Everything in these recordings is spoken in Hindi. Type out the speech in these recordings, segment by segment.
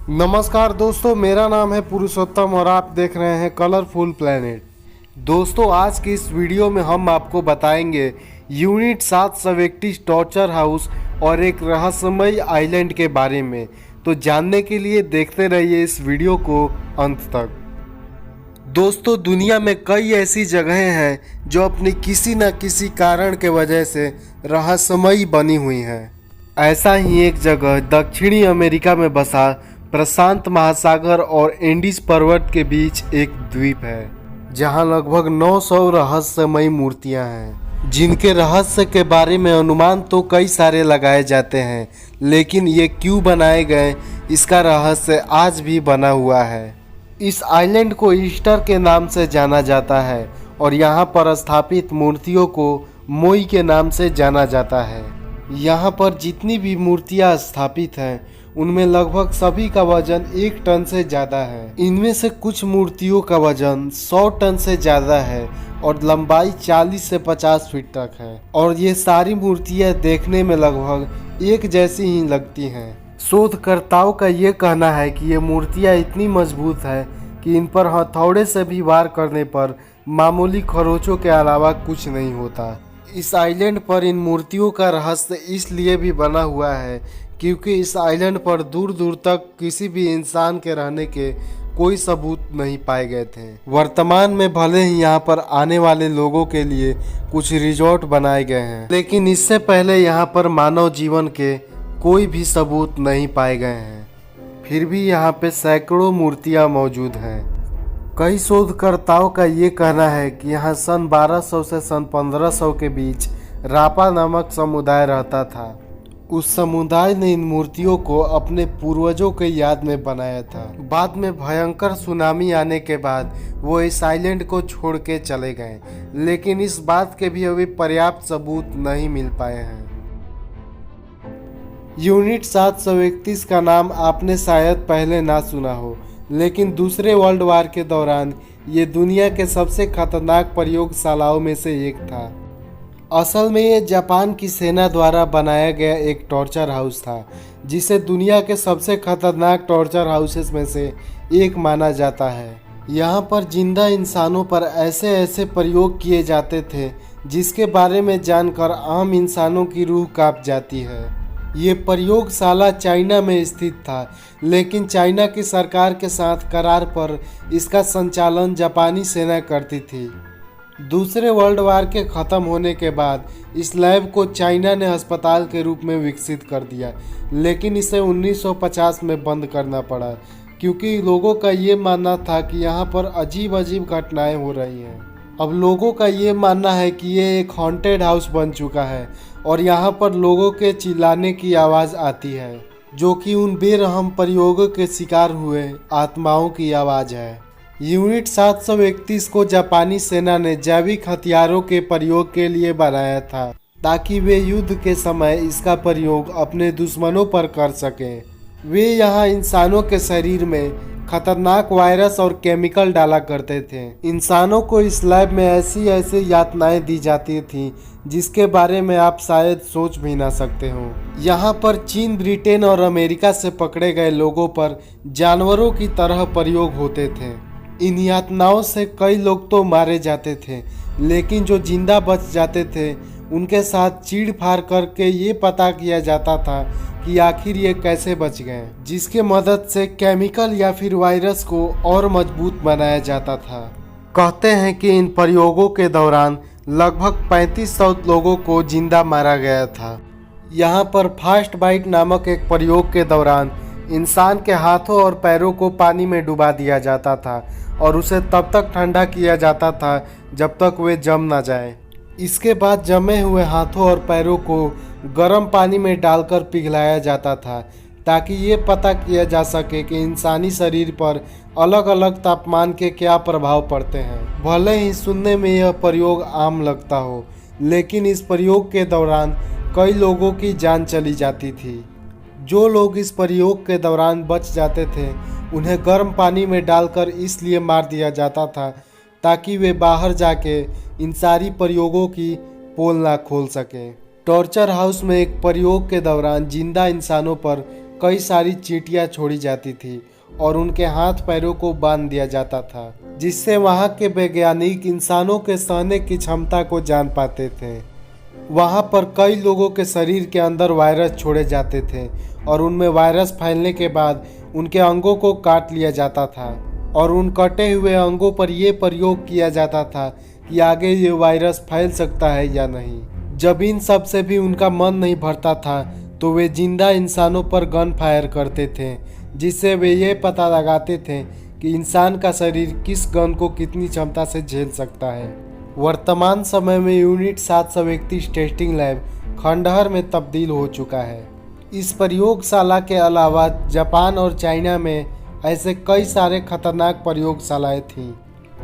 नमस्कार दोस्तों, मेरा नाम है पुरुषोत्तम और आप देख रहे हैं कलरफुल प्लेनेट। दोस्तों, आज की इस वीडियो में हम आपको बताएंगे यूनिट 731 टॉर्चर हाउस और एक रहस्यमयी आइलैंड के बारे में। तो जानने के लिए देखते रहिए इस वीडियो को अंत तक। दोस्तों, दुनिया में कई ऐसी जगहें हैं जो अपनी किसी न किसी कारण के वजह से रहस्यमयी बनी हुई हैं। ऐसा ही एक जगह दक्षिणी अमेरिका में बसा प्रशांत महासागर और एंडीज पर्वत के बीच एक द्वीप है, जहां लगभग 900 रहस्यमयी मूर्तियां हैं, जिनके रहस्य के बारे में अनुमान तो कई सारे लगाए जाते हैं, लेकिन ये क्यों बनाए गए इसका रहस्य आज भी बना हुआ है। इस आइलैंड को ईस्टर के नाम से जाना जाता है और यहाँ पर स्थापित मूर्तियों को मोई के नाम से जाना जाता है। यहाँ पर जितनी भी मूर्तियाँ स्थापित हैं उनमें लगभग सभी का वजन 1 टन से ज़्यादा है। इनमें से कुछ मूर्तियों का वजन 100 टन से ज़्यादा है और लंबाई 40 से 50 फीट तक है, और ये सारी मूर्तियाँ देखने में लगभग एक जैसी ही लगती हैं। शोधकर्ताओं का ये कहना है कि ये मूर्तियाँ इतनी मजबूत है कि इन पर हथौड़े से भी वार करने पर मामूली खरोचों के अलावा कुछ नहीं होता। इस आइलैंड पर इन मूर्तियों का रहस्य इसलिए भी बना हुआ है क्योंकि इस आइलैंड पर दूर दूर तक किसी भी इंसान के रहने के कोई सबूत नहीं पाए गए थे। वर्तमान में भले ही यहाँ पर आने वाले लोगों के लिए कुछ रिजॉर्ट बनाए गए हैं, लेकिन इससे पहले यहाँ पर मानव जीवन के कोई भी सबूत नहीं पाए गए हैं। फिर भी यहाँ पे सैकड़ों मूर्तियाँ मौजूद हैं। कई शोधकर्ताओं का ये कहना है कि यहाँ सन 1200 से सन 1500 के बीच रापा नामक समुदाय रहता था। उस समुदाय ने इन मूर्तियों को अपने पूर्वजों के याद में बनाया था। बाद में भयंकर सुनामी आने के बाद वो इस आइलैंड को छोड़ के चले गए, लेकिन इस बात के भी अभी पर्याप्त सबूत नहीं मिल पाए हैं। यूनिट 731 का नाम आपने शायद पहले ना सुना हो, लेकिन दूसरे वर्ल्ड वार के दौरान ये दुनिया के सबसे खतरनाक प्रयोगशालाओं में से एक था। असल में ये जापान की सेना द्वारा बनाया गया एक टॉर्चर हाउस था, जिसे दुनिया के सबसे खतरनाक टॉर्चर हाउसेस में से एक माना जाता है। यहाँ पर जिंदा इंसानों पर ऐसे ऐसे प्रयोग किए जाते थे जिसके बारे में जानकर आम इंसानों की रूह कांप जाती है। ये प्रयोगशाला चाइना में स्थित था, लेकिन चाइना की सरकार के साथ करार पर इसका संचालन जापानी सेना करती थी। दूसरे वर्ल्ड वार के ख़त्म होने के बाद इस लैब को चाइना ने अस्पताल के रूप में विकसित कर दिया, लेकिन इसे 1950 में बंद करना पड़ा क्योंकि लोगों का ये मानना था कि यहाँ पर अजीब अजीब घटनाएं हो रही हैं। अब लोगों का ये मानना है कि ये एक हॉन्टेड हाउस बन चुका है और यहाँ पर लोगों के चिल्लाने की आवाज़ आती है, जो कि उन बेरहम प्रयोगों के शिकार हुए आत्माओं की आवाज़ है। यूनिट 731 को जापानी सेना ने जैविक हथियारों के प्रयोग के लिए बनाया था, ताकि वे युद्ध के समय इसका प्रयोग अपने दुश्मनों पर कर सकें। वे यहाँ इंसानों के शरीर में खतरनाक वायरस और केमिकल डाला करते थे। इंसानों को इस लैब में ऐसी ऐसी यातनाएं दी जाती थीं जिसके बारे में आप शायद सोच भी ना सकते हो। यहाँ पर चीन, ब्रिटेन और अमेरिका से पकड़े गए लोगों पर जानवरों की तरह प्रयोग होते थे। इन यातनाओं से कई लोग तो मारे जाते थे, लेकिन जो जिंदा बच जाते थे उनके साथ चीड़-फाड़ करके ये पता किया जाता था कि आखिर ये कैसे बच गए, जिसके मदद से केमिकल या फिर वायरस को और मजबूत बनाया जाता था। कहते हैं कि इन प्रयोगों के दौरान लगभग 3500 लोगों को जिंदा मारा गया था। यहाँ पर फास्ट बाइट नामक एक प्रयोग के दौरान इंसान के हाथों और पैरों को पानी में डुबा दिया जाता था और उसे तब तक ठंडा किया जाता था जब तक वे जम ना जाए। इसके बाद जमे हुए हाथों और पैरों को गर्म पानी में डालकर पिघलाया जाता था, ताकि ये पता किया जा सके कि इंसानी शरीर पर अलग अलग तापमान के क्या प्रभाव पड़ते हैं। भले ही सुनने में यह प्रयोग आम लगता हो, लेकिन इस प्रयोग के दौरान कई लोगों की जान चली जाती थी। जो लोग इस प्रयोग के दौरान बच जाते थे उन्हें गर्म पानी में डालकर इसलिए मार दिया जाता था ताकि वे बाहर जाके इन सारी प्रयोगों की पोल ना खोल सकें। टॉर्चर हाउस में एक प्रयोग के दौरान जिंदा इंसानों पर कई सारी चींटियां छोड़ी जाती थी और उनके हाथ पैरों को बांध दिया जाता था, जिससे वहां के वैज्ञानिक इंसानों के सहने की क्षमता को जान पाते थे। वहां पर कई लोगों के शरीर के अंदर वायरस छोड़े जाते थे और उनमें वायरस फैलने के बाद उनके अंगों को काट लिया जाता था और उन कटे हुए अंगों पर यह प्रयोग किया जाता था कि आगे ये वायरस फैल सकता है या नहीं। जब इन सब से भी उनका मन नहीं भरता था तो वे जिंदा इंसानों पर गन फायर करते थे, जिससे वे ये पता लगाते थे कि इंसान का शरीर किस गन को कितनी क्षमता से झेल सकता है। वर्तमान समय में यूनिट 731 टेस्टिंग लैब खंडहर में तब्दील हो चुका है। इस प्रयोगशाला के अलावा जापान और चाइना में ऐसे कई सारे खतरनाक प्रयोगशालाएं थीं,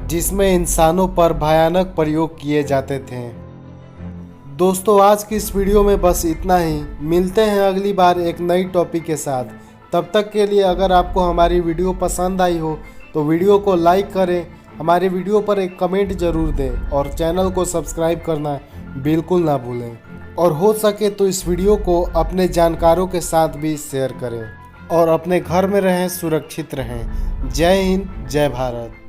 जिसमें इंसानों पर भयानक प्रयोग किए जाते थे। दोस्तों, आज की इस वीडियो में बस इतना ही। मिलते हैं अगली बार एक नई टॉपिक के साथ। तब तक के लिए अगर आपको हमारी वीडियो पसंद आई हो तो वीडियो को लाइक करें, हमारे वीडियो पर एक कमेंट जरूर दें और चैनल को सब्सक्राइब करना बिल्कुल ना भूलें। और हो सके तो इस वीडियो को अपने जानकारों के साथ भी शेयर करें और अपने घर में रहें, सुरक्षित रहें। जय हिंद, जय भारत।